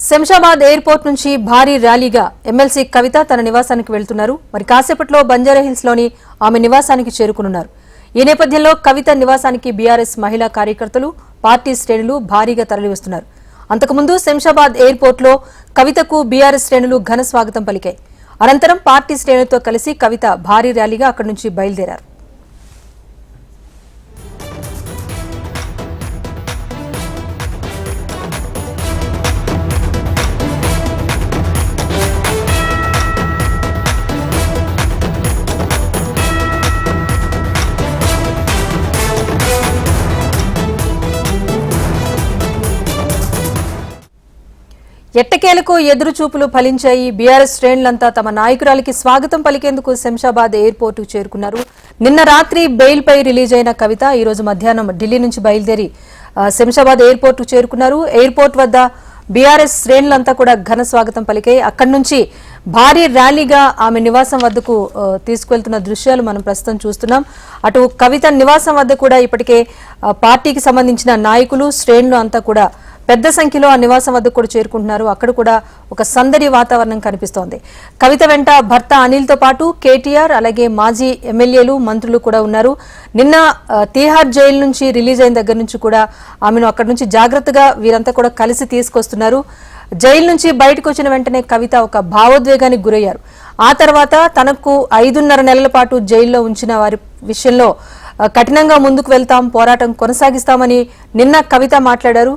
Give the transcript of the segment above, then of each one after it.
Shamshabad airport నుంచి భారీ ర్యాలీగా ఎమ్మెల్సీ కవిత తన నివాసానికి వెళ్తున్నారు. మరి కాసేపట్లో బంజారాహిల్స్ లోని ఆమె నివాసానికి చేరుకున్నారు. ఈ నేపథ్యంలో కవిత నివాసానికి బీఆర్ఎస్ మహిళా కార్యకర్తలు, పార్టీ శ్రేణులు భారీగా తరలివస్తున్నారు. అంతకుముందు శంషాబాద్ ఎయిర్పోర్ట్ లో కవితకు బీఆర్ఎస్ శ్రేణులు ఘన స్వాగతం పలికాయి. అనంతరం పార్టీ శ్రేణులతో కలిసి కవిత భారీ ర్యాలీగా అక్కడి నుంచి బయలుదేరారు. ఎట్టకేలకు ఎదురుచూపులు ఫలించాయి. బీఆర్ఎస్ శ్రేణులంతా తమ నాయకురాలికి స్వాగతం పలికేందుకు శంషాబాద్ ఎయిర్పోర్టు చేరుకున్నారు. నిన్న రాత్రి బెయిల్ పై రిలీజ్ అయిన కవిత ఈ రోజు మధ్యాహ్నం ఢిల్లీ నుంచి బయలుదేరి శంషాబాద్ ఎయిర్పోర్టు చేరుకున్నారు. ఎయిర్పోర్ట్ వద్ద బీఆర్ఎస్ శ్రేణులంతా కూడా ఘన స్వాగతం పలికాయి. అక్కడి నుంచి భారీ ర్యాలీగా ఆమె నివాసం వద్దకు తీసుకువెళ్తున్న దృశ్యాలు మనం ప్రస్తుతం చూస్తున్నాం. అటు కవిత నివాసం వద్ద కూడా ఇప్పటికే పార్టీకి సంబంధించిన నాయకులు, శ్రేణులు అంతా కూడా పెద్ద సంఖ్యలో ఆ నివాసం వద్దకు కూడా చేరుకుంటున్నారు. అక్కడ కూడా ఒక సందడి వాతావరణం కనిపిస్తోంది. కవిత వెంట భర్త అనిల్తో పాటు కేటీఆర్, అలాగే మాజీ ఎమ్మెల్యేలు, మంత్రులు కూడా ఉన్నారు. నిన్న తీహార్ జైలు నుంచి రిలీజ్ అయిన దగ్గర నుంచి కూడా ఆమెను అక్కడి నుంచి జాగ్రత్తగా వీరంతా కూడా కలిసి తీసుకొస్తున్నారు. జైలు నుంచి బయటకు వచ్చిన వెంటనే కవిత ఒక భావోద్వేగానికి గురయ్యారు. ఆ తర్వాత తనకు 5.5 నెలల పాటు జైల్లో ఉంచిన వారి విషయంలో కఠినంగా ముందుకు వెళ్తాం, పోరాటం కొనసాగిస్తామని నిన్న కవిత మాట్లాడారు.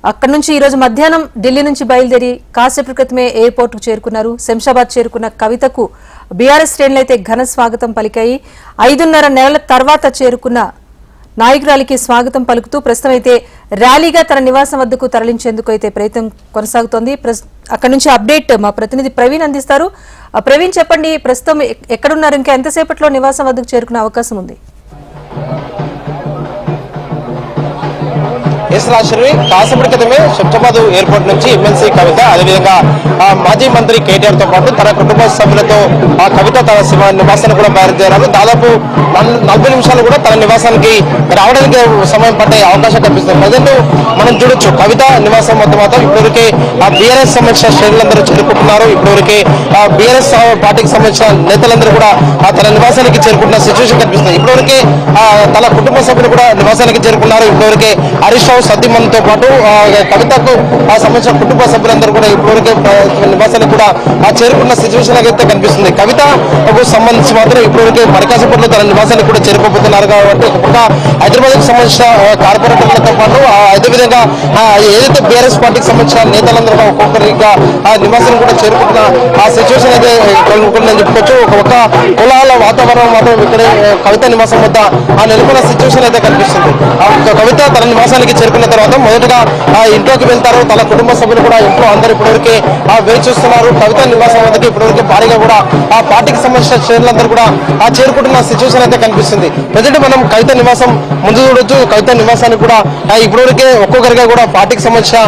అక్కడి నుంచి ఈ రోజు మధ్యాహ్నం ఢిల్లీ నుంచి బయలుదేరి కాసేపు క్రితమే ఎయిర్పోర్టుకు చేరుకున్నారు. శంషాబాద్ చేరుకున్న కవితకు బీఆర్ఎస్ శ్రేణులైతే ఘన స్వాగతం పలికాయి. 5.5 నెలల తర్వాత చేరుకున్న నాయకురాలికి స్వాగతం పలుకుతూ ప్రస్తుతం అయితే ర్యాలీగా తన నివాసం వద్దకు తరలించేందుకు అయితే ప్రయత్నం కొనసాగుతోంది. అక్కడి నుంచి అప్డేట్ మా ప్రతినిధి ప్రవీణ్ అందిస్తారు. ప్రవీణ్, చెప్పండి, ప్రస్తుతం ఎక్కడున్నారు? ఇంకా ఎంతసేపట్లో నివాసం వద్దకు చేరుకునే అవకాశం ఉంది? కాసేపటి క్రితమే శంషాబాద్ ఎయిర్పోర్ట్ నుంచి ఎమ్మెల్సీ కవిత, అదేవిధంగా మాజీ మంత్రి కేటీఆర్ తో పాటు తన కుటుంబ సభ్యులతో కవిత తన నివాసానికి కూడా బయలుదేరారు. దాదాపు 40 నిమిషాలు కూడా తన నివాసానికి రావడానికి సమయం పట్టే అవకాశం కనిపిస్తుంది. ప్రజెంట్ మనం చూడొచ్చు, కవిత నివాసం వద్ద మాత్రం ఇప్పటివరకే బీఆర్ఎస్ సంబంధించిన శ్రేణులందరూ చేరుకుంటున్నారు. ఇప్పటివరకే బీఆర్ఎస్ పార్టీకి సంబంధించిన నేతలందరూ కూడా తన నివాసానికి చేరుకుంటున్న సిచ్యువేషన్ కనిపిస్తుంది. ఇప్పటివరకే తన కుటుంబ సభ్యులు కూడా నివాసానికి చేరుకున్నారు. ఇప్పటివరకే హరీష్ రావు సతీమణితో పాటు కవితకు సంబంధించిన కుటుంబ సభ్యులందరూ కూడా ఇప్పటివరకే నివాసానికి కూడా చేరుకున్న సిచ్యువేషన్ అయితే కనిపిస్తుంది. కవితకు సంబంధించి మాత్రం ఇప్పటివరకే మరికాసేపట్లో తన నివాసానికి కూడా చేరుకోబోతున్నారు. కాబట్టి ఒక హైదరాబాద్ కి సంబంధించిన కార్పొరేటర్లతో పాటు అదేవిధంగా ఏదైతే బీఆర్ఎస్ పార్టీకి సంబంధించిన నేతలందరూ ఒక్కొక్కరిగా నివాసాన్ని కూడా చేరుకుంటున్న ఆ సిచ్యువేషన్ అయితే ఉంటుందని చెప్పుకోవచ్చు. ఒక కులాల వాతావరణం మాత్రం ఇక్కడే కవిత నివాసం వద్ద నెలకొన్న సిచ్యువేషన్ అయితే కనిపిస్తుంది. కవిత తన నివాసానికి చేరుకున్న తర్వాత మొదటగా ఇంట్లోకి వెళ్తారు. తన కుటుంబ సభ్యులు కూడా ఇంట్లో అందరూ ఇప్పటివరకే వేచి చూస్తున్నారు. కవిత నివాసం వద్దకి ఇప్పటివరకు భారీగా కూడా ఆ పార్టీకి సంబంధించిన శ్రేణులందరూ కూడా చేరుకుంటున్న సిచ్యువేషన్ అయితే కనిపిస్తుంది. ప్రజెంట్ మనం కవిత నివాసం ముందు చూడొచ్చు. కవిత నివాసానికి కూడా ఇప్పటివరకే ఒక్కొక్కరిగా కూడా పార్టీకి సంబంధించిన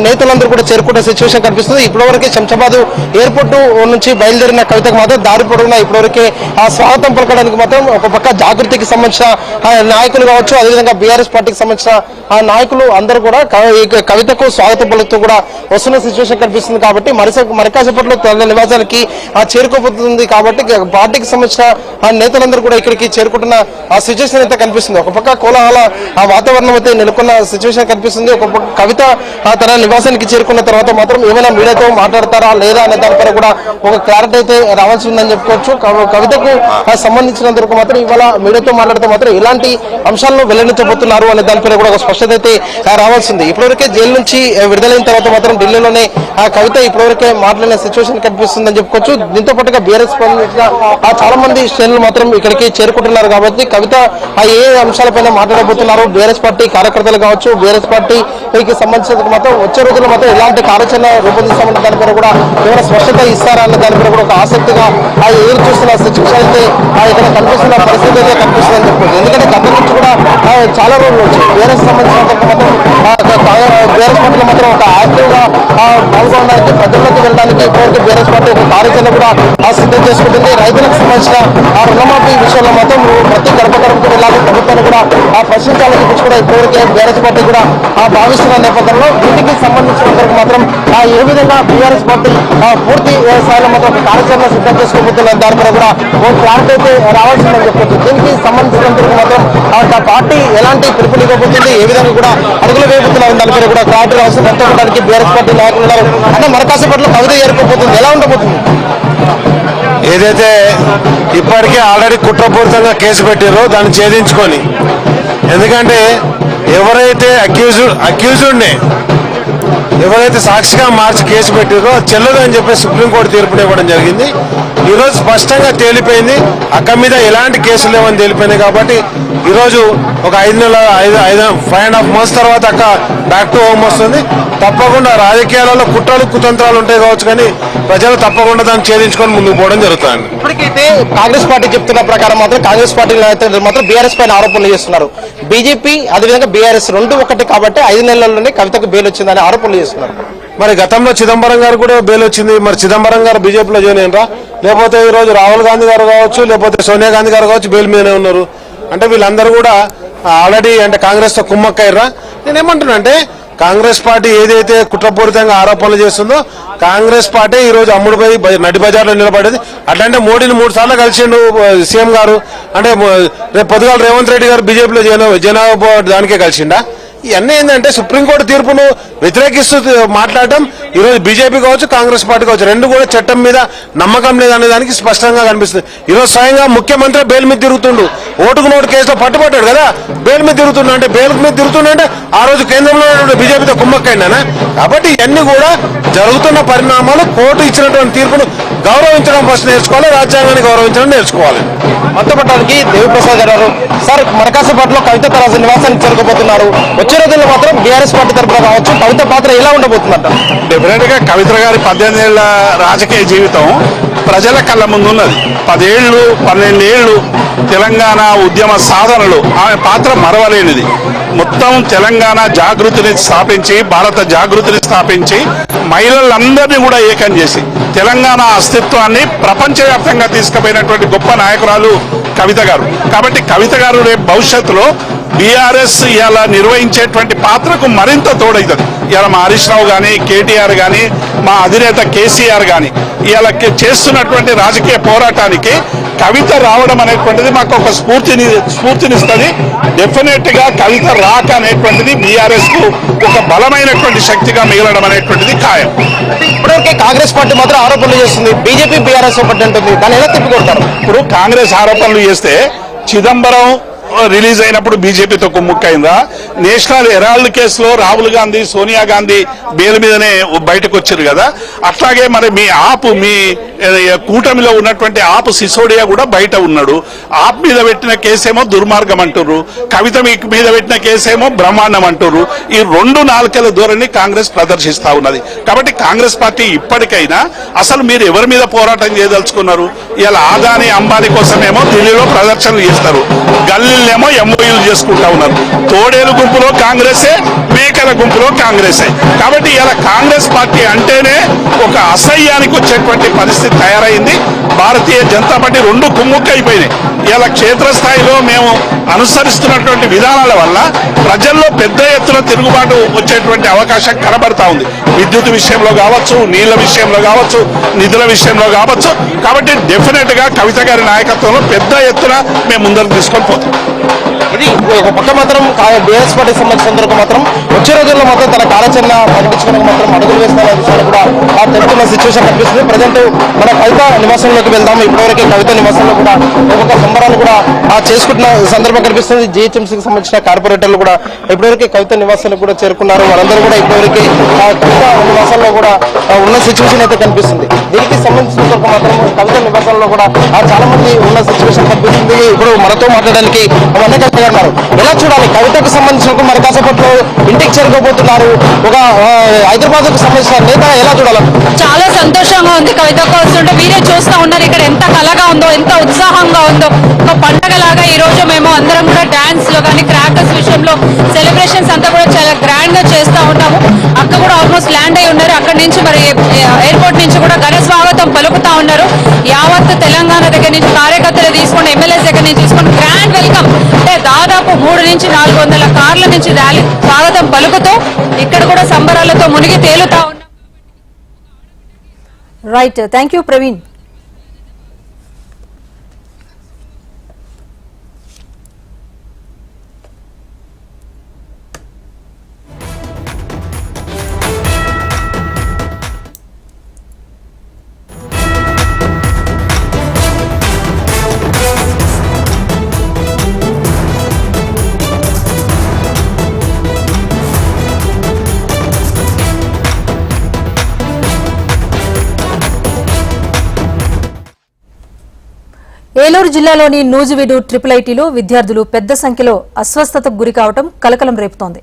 నేతలందరూ కూడా చేరుకుంటున్న సిచ్యువేషన్ కనిపిస్తుంది. ఇప్పటివరకే శంషాబాద్ ఎయిర్పోర్ట్ నుంచి బయలుదేరిన కవితకు మాత్రం దారి పొడవునా ఇప్పటివరకే స్వాగతం పలకడానికి మాత్రం ఒక పక్క జాగృతికి సంబంధించిన నాయకులు కావచ్చు, అదేవిధంగా బీఆర్ఎస్ పార్టీకి సంబంధించిన నాయకులు అందరూ కూడా కవితకు స్వాగతం పలుకుతూ కూడా వస్తున్న సిచ్యువేషన్ కనిపిస్తుంది. కాబట్టి మరికాసేపట్లో తన నివాసానికి చేరుకోబోతుంది. కాబట్టి పార్టీకి సంబంధించిన నేతలందరూ కూడా ఇక్కడికి చేరుకుంటున్న ఆ సిచ్యువేషన్ అయితే కనిపిస్తుంది. ఒక పక్క కోలాహల వాతావరణం అయితే నెలకొన్న సిచ్యువేషన్ కనిపిస్తుంది. ఒక పక్క కవిత తన నివాసానికి చేరుకున్న తర్వాత మాత్రం ఏమైనా మీడియాతో మాట్లాడతారా లేదా అనే దానిపై కూడా ఒక క్లారిటీ అయితే రావాల్సి ఉందని చెప్పుకోవచ్చు. కవితకు సంబంధించినందుకు మాత్రం ఇవాళ మీడియాతో మాట్లాడితే మాత్రం ఇలాంటి అంశాలను వెల్లడించబోతున్నారు అనే దానిపై కూడా ఒక స్పష్టత అయితే రావాల్సింది. ఇప్పటివరకే జైలు నుంచి విడుదలైన తర్వాత మాత్రం ఢిల్లీలోనే కవిత ఇప్పటివరకే మాట్లాడిన సిచ్యువేషన్ కనిపిస్తుందని చెప్పుకోవచ్చు. దీంతో పాటుగా బీఆర్ఎస్ చాలా మంది శ్రేణులు మాత్రం ఇక్కడికి చేరుకుంటున్నారు. కాబట్టి కవిత ఏ అంశాలపైన మాట్లాడబోతున్నారు, బీఆర్ఎస్ పార్టీ కార్యకర్తలు కావచ్చు, బీఆర్ఎస్ పార్టీకి సంబంధించిన మాత్రం వచ్చే రోజుల్లో మాత్రం ఎలాంటి కార్యాచరణ రూపొందిస్తామన్న దానిపై కూడా ఏమైనా స్పష్టత ఇస్తారా అన్న దానిపై కూడా ఒక ఆసక్తిగా ఎదురు చూస్తున్న సిచ్యువేషన్ అయితే ఇక్కడ కనిపిస్తున్న పరిస్థితి అయితే కనిపిస్తుందని చెప్పుకోవచ్చు. ఎందుకంటే గత నుంచి కూడా చాలా రోజులు వచ్చి బీఆర్ఎస్ సంబంధించిన వరకు మాత్రం బీఆర్ఎస్ పార్టీలో మాత్రం ఒక యాక్టివ్ గా పాల్గొనడానికి ప్రజల్లోకి వెళ్ళడానికి ఇప్పటివరకు బీఆర్ఎస్ పార్టీ ఒక కార్యాచరణ కూడా సిద్ధం చేసుకుంటుంది. రైతులకు సంబంధించిన రుణమాఫీ విషయంలో మాత్రం ప్రతి గడప గడపకు వెళ్ళాలి, ప్రభుత్వాన్ని కూడా ప్రశ్నించాలని చెప్పి కూడా ఇప్పటివరకే బీఆర్ఎస్ పార్టీ కూడా భావిస్తున్న నేపథ్యంలో వీటికి సంబంధించినంతవరకు మాత్రం ఏ విధంగా బీఆర్ఎస్ పార్టీ పూర్తి స్థాయిలో మాత్రం ఒక కార్యాచరణ సిద్ధం చేసుకోబోతున్న దానిపై కూడా ఒక క్లారిటీ అయితే రావాల్సిందని చెప్పొచ్చు. దీనికి సంబంధించినంతవరకు మాత్రం పార్టీ ఎలాంటి పిలుపులు ఇవ్వబోతుంది, ఏ విధంగా కూడా అడుగులు వేయబోతున్నారు దానిపై కూడా క్లారిటీ రావాల్సిన పంచుకోవడానికి బీఆర్ఎస్ పార్టీ నాయకులు ఉన్నారు. అంటే మన కాసేపట్లో కవిత ఏర్పడిపోతుంది, ఎలా ఉండబోతుంది? ఏదైతే ఇప్పటికే ఆల్రెడీ కుట్రపూరితంగా కేసు పెట్టారో దాన్ని ఛేదించుకొని, ఎందుకంటే ఎవరైతే అక్యూజ్డ్ని ఎవరైతే సాక్షిగా మార్చి కేసు పెట్టారో చెల్లదు అని చెప్పి సుప్రీంకోర్టు తీర్పుని ఇవ్వడం జరిగింది. ఈరోజు స్పష్టంగా తేలిపోయింది అక్క మీద ఎలాంటి కేసులు లేవని తేలిపోయినాయి. కాబట్టి ఈరోజు ఒక 5.5 months తర్వాత అక్క బ్యాక్ టు హోమ్ వస్తుంది. తప్పకుండా రాజకీయాలలో కుట్రలు కుతంత్రాలు ఉంటాయి కావచ్చు, కానీ ప్రజలు తప్పకుండా దాన్ని ఛేదించుకొని ముందుకు పోవడం జరుగుతుంది. ఇప్పటికైతే కాంగ్రెస్ పార్టీ చెప్తున్న ప్రకారం మాత్రం కాంగ్రెస్ పార్టీ నాయకులు మాత్రం బీఆర్ఎస్ పైన ఆరోపణలు చేస్తున్నారు. బీజేపీ అదేవిధంగా బీఆర్ఎస్ రెండు ఒకటి కాబట్టి 5 నెలల్లోనే కవితకు బెయిల్ వచ్చిందని ఆరోపణలు చేస్తున్నారు. మరి గతంలో చిదంబరం గారు కూడా బెయిల్ వచ్చింది. మరి చిదంబరం గారు బీజేపీలో జాయిన్ అయినరా, లేకపోతే ఈ రోజు రాహుల్ గాంధీ గారు కావచ్చు, లేకపోతే సోనియా గాంధీ గారు కావచ్చు బెయిల్ మీదనే ఉన్నారు. అంటే వీళ్ళందరూ కూడా ఆల్రెడీ అంటే కాంగ్రెస్ తో కుమ్మక్కయ్యారా? నేనేమంటున్నా అంటే కాంగ్రెస్ పార్టీ ఏదైతే కుట్రపూరితంగా ఆరోపణలు చేస్తుందో కాంగ్రెస్ పార్టీ ఈ రోజు అమ్ముడుపోయి నడి బజార్లో నిలబడేది. అట్లాంటే మోడీని 3 సార్లు కలిసిండు సీఎం గారు. అంటే రేపు పొద్దుగాల రేవంత్ రెడ్డి గారు బీజేపీలో జనాభా దానికే కలిసిండా? ఇవన్నీ ఏంటంటే సుప్రీంకోర్టు తీర్పును వ్యతిరేకిస్తూ మాట్లాడటం. ఈరోజు బీజేపీ కావచ్చు, కాంగ్రెస్ పార్టీ కావచ్చు, రెండు కూడా చట్టం మీద నమ్మకం లేదనే దానికి స్పష్టంగా కనిపిస్తుంది. ఈరోజు స్వయంగా ముఖ్యమంత్రి బెయిల్ మీద తిరుగుతుండు. ఓటుకు నోటు కేసులో పట్టుబట్టాడు కదా, బెయిల్ మీద తిరుగుతున్నా అంటే బెయిల్ మీద తిరుగుతుండే ఆ రోజు కేంద్రంలో బీజేపీతో కుమ్మక్కైందనా? కాబట్టి ఇవన్నీ కూడా జరుగుతున్న పరిణామాలు. కోర్టు ఇచ్చినటువంటి తీర్పును గౌరవించడం ఫస్ట్ నేర్చుకోవాలి, రాజ్యాంగాన్ని గౌరవించడం నేర్చుకోవాలి. మొట్టమొదటికి దేవిప్రసాద్ గారు సార్ మరకాసుపేటలో కవిత తన నివాసానికి చేరుకోబోతున్నారు. వచ్చే రోజుల్లో మాత్రం బీఆర్ఎస్ పార్టీ తరఫున కావచ్చు కవిత పాత్ర ఎలా ఉండబోతుందంట? డెఫినెట్ గా కవిత గారి 18 ఏళ్ల రాజకీయ జీవితం ప్రజల కళ్ళ ముందు ఉన్నది. 10 ఏళ్ళు 12 ఏళ్ళు తెలంగాణ ఉద్యమ సాధనలు ఆమె పాత్ర మరవలేనిది. మొత్తం తెలంగాణ జాగృతిని స్థాపించి, భారత జాగృతిని స్థాపించి మహిళలందరినీ కూడా ఏకం చేసి తెలంగాణ అస్తిత్వాన్ని ప్రపంచవ్యాప్తంగా తీసుకుపోయినటువంటి గొప్ప నాయకురాలు కవిత గారు. కాబట్టి కవిత గారు రేపు భవిష్యత్తులో బీఆర్ఎస్ ఇలా నిర్వహించేటువంటి పాత్రకు మరింత తోడవుతుంది. ఇలా మా హరీష్ రావు కానీ, కేటీఆర్ కానీ, మా అధినేత కేసీఆర్ కానీ ఇలా చేస్తున్నటువంటి రాజకీయ పోరాటానికి కవిత రావడం అనేటువంటిది మాకు ఒక స్ఫూర్తినిస్తుంది. డెఫినెట్ గా కవిత రాక అనేటువంటిది బీఆర్ఎస్ కు ఒక బలమైనటువంటి శక్తిగా మిగలడం అనేటువంటిది ఖాయం. ఇప్పటివరకే కాంగ్రెస్ పార్టీ మాత్రం ఆరోపణలు చేస్తుంది, బీజేపీ బీఆర్ఎస్ ఒకటి అంటుంది. దాన్ని ఎలా తిప్పుకొడతారు? ఇప్పుడు కాంగ్రెస్ ఆరోపణలు చేస్తే చిదంబరం రిలీజ్ అయినప్పుడు బీజేపీతో కుమ్ముక్కైందా? నేషనల్ హెరాల్డ్ కేసులో రాహుల్ గాంధీ, సోనియా గాంధీ బెయిల్ మీదనే బయటకు వచ్చారు కదా. అట్లాగే మరి మీ కూటమిలో ఉన్నటువంటి ఆపు సిసోడియా కూడా బయట ఉన్నాడు. ఆప్ మీద పెట్టిన కేసేమో దుర్మార్గం అంటుర్రు, కవిత మీద పెట్టిన కేసేమో బ్రహ్మాండం అంటుర్రు. ఈ 2 నాలుకల ధోరణి కాంగ్రెస్ ప్రదర్శిస్తా ఉన్నది. కాబట్టి కాంగ్రెస్ పార్టీ ఇప్పటికైనా అసలు మీరు ఎవరి మీద పోరాటం చేయదలుచుకున్నారు? ఇలా ఆదాని అంబానీ కోసమేమో ఢిల్లీలో ప్రదర్శనలు చేస్తారు, గల్లీలేమో ఎంఓయూలు చేసుకుంటా ఉన్నారు. తోడేలు గుంపులో కాంగ్రెసే, మేకల గుంపులో కాంగ్రెసే. కాబట్టి ఇలా కాంగ్రెస్ పార్టీ అంటేనే ఒక అసహ్యానికి వచ్చేటువంటి పరిస్థితి తయారైంది. భారతీయ జనతా పార్టీ 2 కుమ్ముక్కైపోయినాయి. ఇలా క్షేత్రస్థాయిలో మేము అనుసరిస్తున్నటువంటి విధానాల వల్ల ప్రజల్లో పెద్ద ఎత్తున తిరుగుబాటు వచ్చేటువంటి అవకాశం కనబడతా ఉంది. విద్యుత్ విషయంలో కావచ్చు, నీళ్ల విషయంలో కావచ్చు, నిధుల విషయంలో కావచ్చు. కాబట్టి డెఫినెట్ గా కవిత గారి నాయకత్వంలో పెద్ద ఎత్తున మేము ముందరకు తీసుకొని పోతాం. ఇది ఒక పక్క మాత్రం బీఆర్ఎస్ పార్టీకి సంబంధించినందుకు మాత్రం వచ్చే రోజుల్లో మాత్రం తన కార్యాచరణ ప్రకటించడానికి మాత్రం అడుగులు వేస్తున్న విషయాలు కూడా తెలుపుతున్న సిచ్యువేషన్ కనిపిస్తుంది. ప్రజెంట్ మన కవిత నివాసంలోకి వెళ్దాము. ఇప్పటివరకు కవిత నివాసంలో కూడా ఒక్కొక్క సంబరాలు కూడా చేసుకుంటున్న సందర్భం కనిపిస్తుంది. జీహెచ్ఎంసీకి సంబంధించిన కార్పొరేటర్లు కూడా ఇప్పటివరకు కవిత నివాసాలకు కూడా చేరుకున్నారు. వాళ్ళందరూ కూడా ఇప్పటివరకు కవిత నివాసాల్లో కూడా ఉన్న సిచ్యువేషన్ అయితే కనిపిస్తుంది. దీనికి సంబంధించినంత మాత్రం కవిత నివాసాల్లో కూడా చాలా మంది ఉన్న సిచ్యువేషన్ కనిపిస్తుంది. ఇప్పుడు మనతో మాట్లాడడానికి వన్నెకల్ గారు ఉన్నారు. ఎలా చూడాలి కవితకు సంబంధించిన మరి కాసేపట్లో ఇంటికి చేరుకోబోతున్నారు ఒక హైదరాబాద్ కు సంబంధించిన నేత, ఎలా చూడాలి? చాలా సంతోషంగా ఉంది. కవితకు వస్తుంటే మీరే చూస్తూ ఉన్నారు ఇక్కడ ఎంత కళగా ఉందో, ఎంత ఉత్సాహంగా ఉందో. ఒక పండగలాగా ఈ రోజు మేము అందరం కూడా డాన్స్ లో కానీ క్రాకర్స్ విషయంలో సెలబ్రేషన్స్ అంతా కూడా చాలా గ్రాండ్ గా చేస్తూ ఉన్నాము. అక్క కూడా ఆల్మోస్ట్ ల్యాండ్ అయి ఉన్నారు. అక్కడి నుంచి మరి ఎయిర్పోర్ట్ నుంచి కూడా ఘన స్వాగతం పలుకుతా ఉన్నారు. యావత్ తెలంగాణ దగ్గర నుంచి కార్యకర్తలు తీసుకుని ఎమ్మెల్యేస్ దగ్గర నుంచి తీసుకుని గ్రాండ్ వెల్కమ్ అంటే దాదాపు 300 నుంచి 400 కార్ల నుంచి ర్యాలీ స్వాగతం పలుకుతూ ఇక్కడ కూడా సంబరాలతో మునిగి తేలుతా ఉన్నారు. Right, thank you Praveen. Eluru జిల్లాలోని నూజివీడు ట్రిపుల్ ఐటీలో విద్యార్థులు పెద్ద సంఖ్యలో అస్వస్థతకు గురి కావడం కలకలం రేపుతోంది.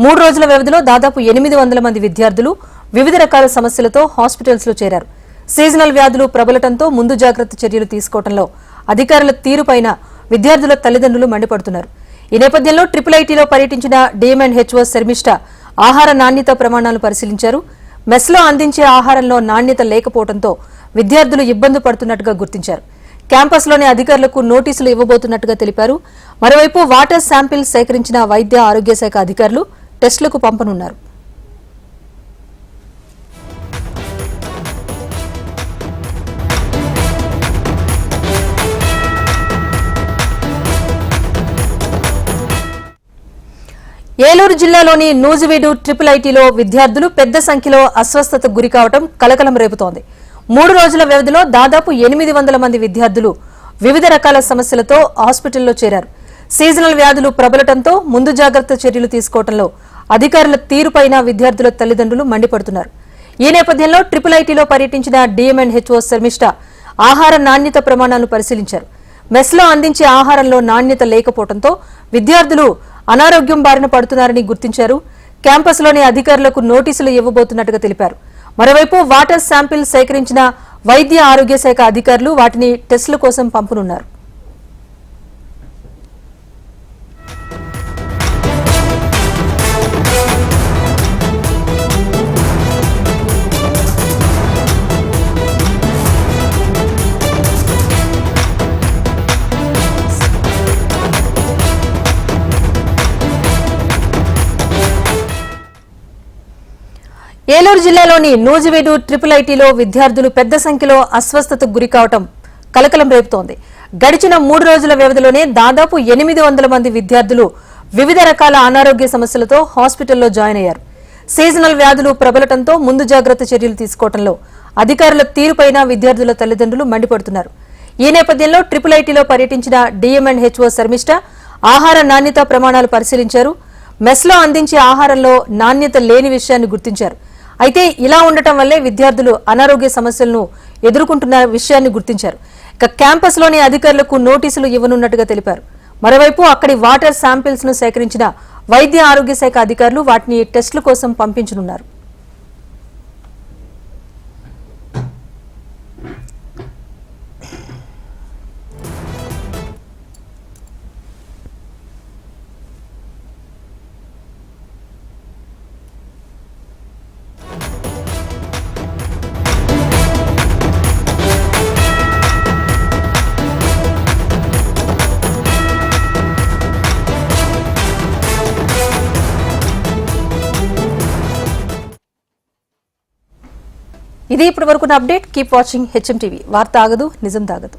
3 రోజుల వ్యవధిలో దాదాపు 800 మంది విద్యార్థులు వివిధ రకాల సమస్యలతో హాస్పిటల్స్ లో చేరారు. సీజనల్ వ్యాధులు ప్రబలటంతో ముందు జాగ్రత్త చర్యలు తీసుకోవడంలో అధికారుల తీరుపైన విద్యార్థుల తల్లిదండ్రులు మండిపడుతున్నారు. ఈ నేపథ్యంలో ట్రిపుల్ ఐటీలో పర్యటించిన DMHO శర్మిష్ఠ ఆహార నాణ్యత ప్రమాణాలు పరిశీలించారు. మెస్లో అందించే ఆహారంలో నాణ్యత లేకపోవడంతో విద్యార్థులు ఇబ్బంది పడుతున్నట్టుగా గుర్తించారు. క్యాంపస్లోని అధికారులకు నోటీసులు ఇవ్వబోతున్నట్టుగా తెలిపారు. మరోవైపు వాటర్ శాంపిల్ సేకరించిన వైద్య ఆరోగ్య శాఖ అధికారులు టెస్టులకు పంపనున్నారు. ఏలూరు జిల్లాలోని నూజివీడు ట్రిపుల్ ఐటీలో విద్యార్థులు పెద్ద సంఖ్యలో అస్వస్థతకు గురికావడం కలకలం రేపుతోంది. 3 రోజుల వ్యవధిలో దాదాపు 800 మంది విద్యార్థులు వివిధ రకాల సమస్యలతో హాస్పిటల్లో చేరారు. సీజనల్ వ్యాధులు ప్రబలటంతో ముందు జాగ్రత్త చర్యలు తీసుకోవడంలో అధికారుల తీరుపైన విద్యార్థుల తల్లిదండ్రులు మండిపడుతున్నారు. ఈ నేపథ్యంలో ట్రిపుల్ ఐటీలో పర్యటించిన DMHO శర్మిష్ఠ ఆహార నాణ్యత ప్రమాణాలను పరిశీలించారు. మెస్లో అందించే ఆహారంలో నాణ్యత లేకపోవడంతో విద్యార్థులు అనారోగ్యం బారిన పడుతున్నారని గుర్తించారు. క్యాంపస్లోని అధికారులకు నోటీసులు ఇవ్వబోతున్నట్టుగా తెలిపారు. మరోవైపు వాటర్ శాంపిల్ సేకరించిన వైద్య ఆరోగ్య శాఖ అధికారులు వాటిని టెస్టుల కోసం పంపనున్నారు. ఏలూరు జిల్లాలోని నూజివీడు ట్రిపుల్ ఐటీలో విద్యార్థులు పెద్ద సంఖ్యలో అస్వస్థతకు గురికావడం కలకలం రేపుతోంది. గడిచిన 3 రోజుల వ్యవధిలోనే దాదాపు 800 మంది విద్యార్థులు వివిధ రకాల అనారోగ్య సమస్యలతో హాస్పిటల్లో జాయిన్ అయ్యారు. సీజనల్ వ్యాధులు ప్రబలటంతో ముందు జాగ్రత్త చర్యలు తీసుకోవడంలో అధికారుల తీరుపైన విద్యార్థుల తల్లిదండ్రులు మండిపడుతున్నారు. ఈ నేపథ్యంలో ట్రిపుల్ ఐటీలో పర్యటించిన DMHO శర్మిష్ఠ ఆహార నాణ్యత ప్రమాణాలు పరిశీలించారు. మెస్లో అందించే ఆహారంలో నాణ్యత లేని విషయాన్ని గుర్తించారు. అయితే ఇలా ఉండటం వల్లే విద్యార్థులు అనారోగ్య సమస్యలను ఎదుర్కొంటున్న విషయాన్ని గుర్తించారు. ఇక క్యాంపస్లోని అధికారులకు నోటీసులు ఇవ్వనున్నట్టుగా తెలిపారు. మరోవైపు అక్కడి వాటర్ శాంపిల్స్ ను సేకరించిన వైద్య ఆరోగ్య శాఖ అధికారులు వాటిని టెస్టుల కోసం పంపించనున్నారు. ఇది ఇప్పటి వరకు update. Keep watching HM TV. వార్త ఆగదు, నిజం తాగదు.